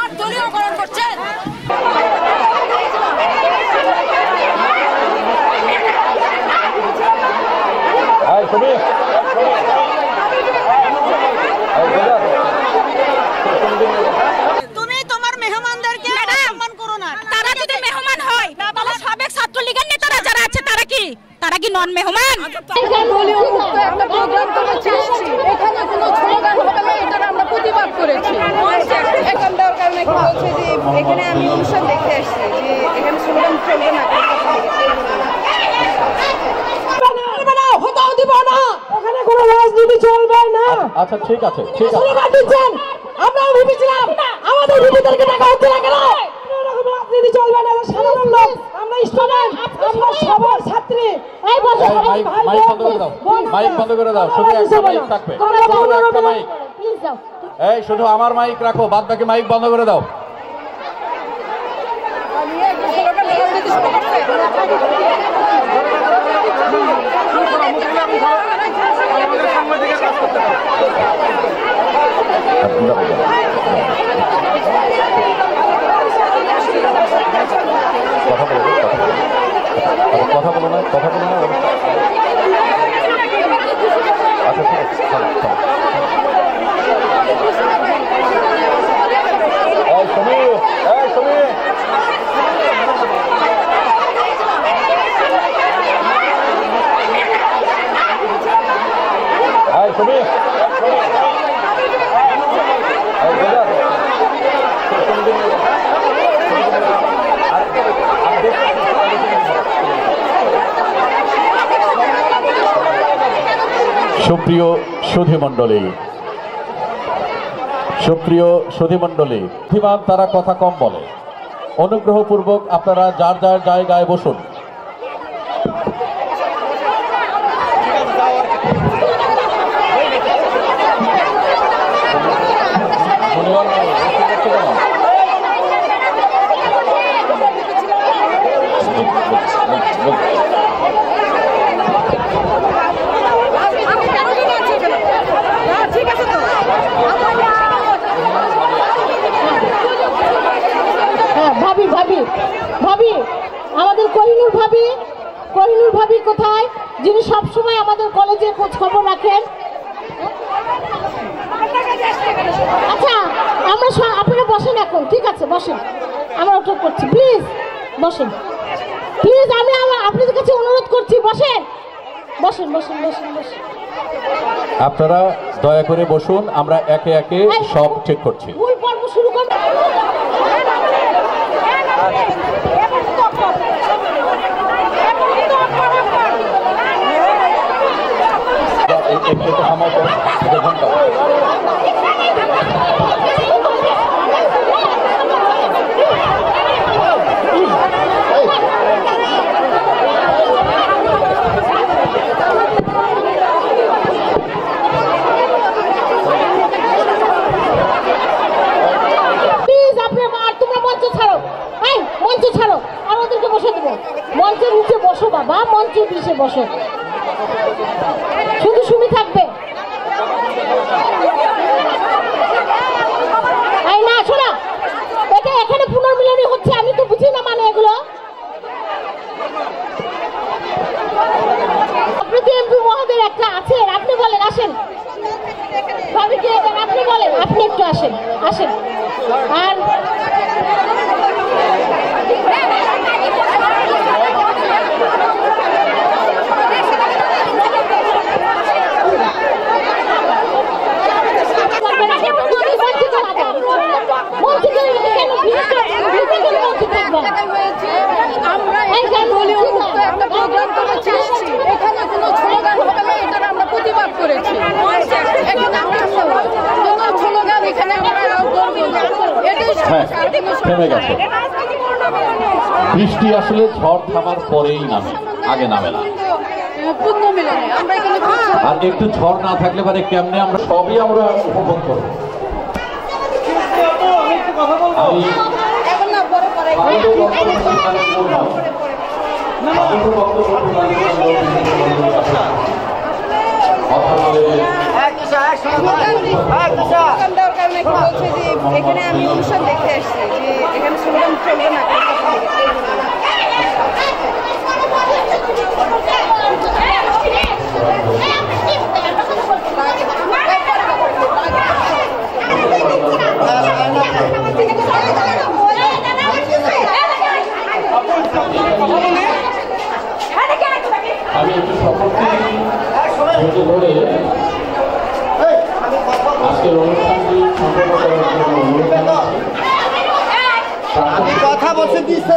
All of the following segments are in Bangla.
আর দলীয়করণ করছেন। তুমি তোমার মেহমানদেরকে সম্মান করো না। তারা যদি মেহমান হয় তাহলে সাবেক ছাত্রলীগের নেতারা যারা আছে তারা কি নন মেহমান? একটা প্রোগ্রাম করেছি, এখানে কোনো স্লোগান হবে না, এটা আমরা প্রতিবাদ করেছি। এখন দরকার নাকি বলছে যে এখানে আমি অনুষ্ঠান দেখতে আসছি, যে এখানে স্লোগান চলবে না। এখানে কোনো রাজনীতি চলবে না। আচ্ছা ঠিক আছে, ঠিক আছে। আমরা ভেবেছিলাম আমাদের বিবিদেরকে টাকা হচ্ছে না কেন? রাজনীতি চলবে না, সাধারণ লোক, আমরা স্টুডেন্ট, আমরা সবার ছাত্রী। এই বসে মাইক বন্ধ করে দাও, মাইক বন্ধ করে দাও, শুধু একটা মাইক থাকবে, শুধু একটা মাইক। এই শুধু আমার মাইক রাখো, বাদ বাকি মাইক বন্ধ করে দাও। কথা বলো না, কথা বলো না। আচ্ছা ঠিক আছে, সুপ্রিয় সুধীমণ্ডলী, সুপ্রিয় সুধীমণ্ডলী, বুদ্ধিমান তারা কথা কম বলে। অনুগ্রহপূর্বক আপনারা যার যার জায়গায় বসুন। ভাবি ভাবি ভাবি আমাদের কোহিনুর ভাবি কোথায়, যিনি সবসময় আমাদের কলেজে খোঁজ খবর রাখেন? আচ্ছা আমরা আপনারা বসেন এখন, ঠিক আছে বসেন, আমরা ওটা করছি, প্লিজ বসেন, প্লিজ আমি আপনাদের কাছে অনুরোধ করছি, বসেন বসেন বসেন বসেন বসেন। আপনারা দয়া করে বসুন, আমরা একে একে সব ঠিক করছি। মূল পর্ব শুরু করব। মঞ্চের নিচে বসো বাবা, মঞ্চের নিচে বসো, শুধু সুমি থাকবে। এই না শোনা, এটা এখানে পুনর্মিলনী হচ্ছে, আমি তো বুঝি না মানে এগুলো। আপনাদের এমপি মহোদয় একটা আছেন, আপনি বলেন, আসেন ভাবিকে, আপনি বলেন, আপনি একটু আসেন আসেন। আর একটা প্রোগ্রাম করেছি, এখানে কোনো স্লোগান হবে না, এটা আমরা প্রতিবাদ করেছি। এখন আমরা কোনো স্লোগান এখানে আমরা থেমে গেছে। বৃষ্টি আসলে ঝড় থামার পরেই নামে, আগে নামে না। আর একটু ঝড় না থাকলে মানে কেমনে আমরা সবই আমরা উপভোগ করবো। স্লোগান দেওয়ার কারণে কি বলছে যে এখানে আমি অনুষ্ঠান দেখতে আসছি, যে এখানে স্লোগান চলবে না। আমি একটু সকলকে ধরে আজকের অনুষ্ঠানটি সম্পন্ন করার জন্য অনুরোধ জানাচ্ছি। কথা বলতে দিচ্ছে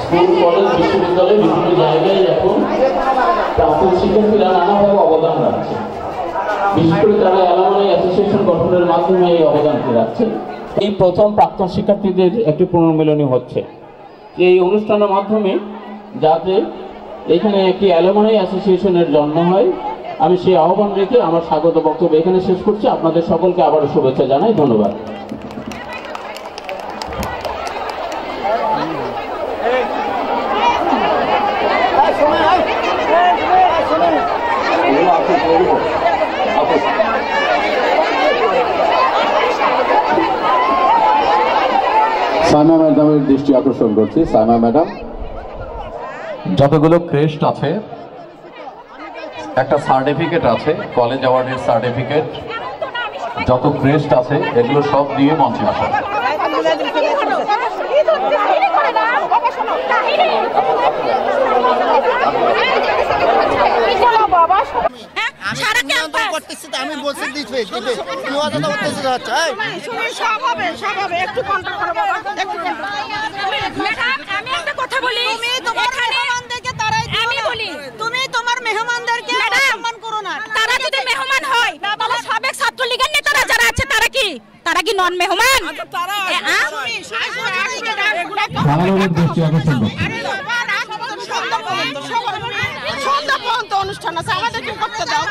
স্কুল কলেজ বিশ্ববিদ্যালয় বিভিন্ন জায়গায় এখন প্রাক্তন শিক্ষার্থীরা নানাভাবে অবদান রাখছে। বিশেষ করে তারা অ্যালামনাই অ্যাসোসিয়েশন গঠনের মাধ্যমে এই অবদানটি রাখছে। এই প্রথম প্রাক্তন শিক্ষার্থীদের একটি পুনর্মিলনী হচ্ছে। এই অনুষ্ঠানের মাধ্যমে যাতে এখানে একটি অ্যালামনাই অ্যাসোসিয়েশনের জন্ম হয়, আমি সেই আহ্বান রেখে আমার স্বাগত বক্তব্য এখানে শেষ করছি। আপনাদের সকলকে আবারও শুভেচ্ছা জানাই। ধন্যবাদ। সাইমা ম্যাডামের দৃষ্টি আকর্ষণ করছি। সাইমা ম্যাডাম, যতগুলো ক্রেস্ট আছে, একটা সার্টিফিকেট আছে, কলেজ অ্যাওয়ার্ডের সার্টিফিকেট, যত ক্রেস্ট আছে এগুলো সব দিয়ে মঞ্চে আসা। আমি বলছি দিচ্ছি আমি একটা কথা বলি, তুমি তোমার মেহমানদেরকে সম্মান করো না। তারা যদি মেহমান হয় তাহলে সাবেক ছাত্রলীগের নেতারা যারা আছে তারা কি নন মেহমান? অনুষ্ঠান আছে, আমাদের কি করতে দাও?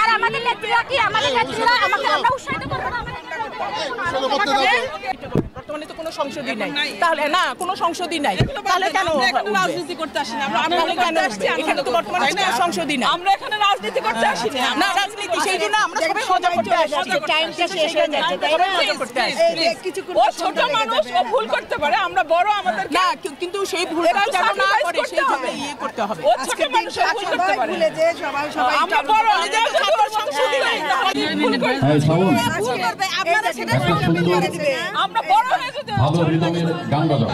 আর আমাদের নেত্রীরা কি আমাদের নেত্রীরা আমাকে আমরা উৎসাহিত করব না? বর্তমানে তো কোনো সংসদই নাই, তাহলে না কোনো সংসদই নাই, তাহলে কেন রাজনীতি করতে আসি না? আমরা কেন এখানে তো বর্তমানে কোনো সংসদই নাই, আমরা এখানে রাজনীতি করতে আসি না। রাজনীতি সেই জন্য আমরা সবাই মজা করতে আসি, টাইমটা শেষ হয়ে যাচ্ছে, তাই না? মজা করতে আসি। ও ছোট মানুষ, ও ভুল করতে পারে, আমরা বড়, আমাদের না, কিন্তু সেই ভুলটা যেন না করে সেই জন্য ইয়ে করতে হবে। ও ছোট মানুষ, ভুল করতে পারে, ভুলে যে সবাই আমরা বড় হয়ে যায়, কোনো সংসদই নাই, ভুল করবে, ভুল করবে, আপনারা সেটা করে দিবে, আমরা বড় হয়ে যেতে ভালো রিদমের গান বাজাও।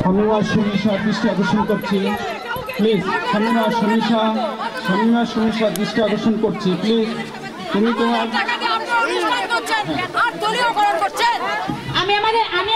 শামীমা শমীষার দৃষ্টি আকর্ষণ করছি, প্লিজ। শামীমা শমীষার দৃষ্টি আকর্ষণ করছি, প্লিজ। তুমি তোমার আমি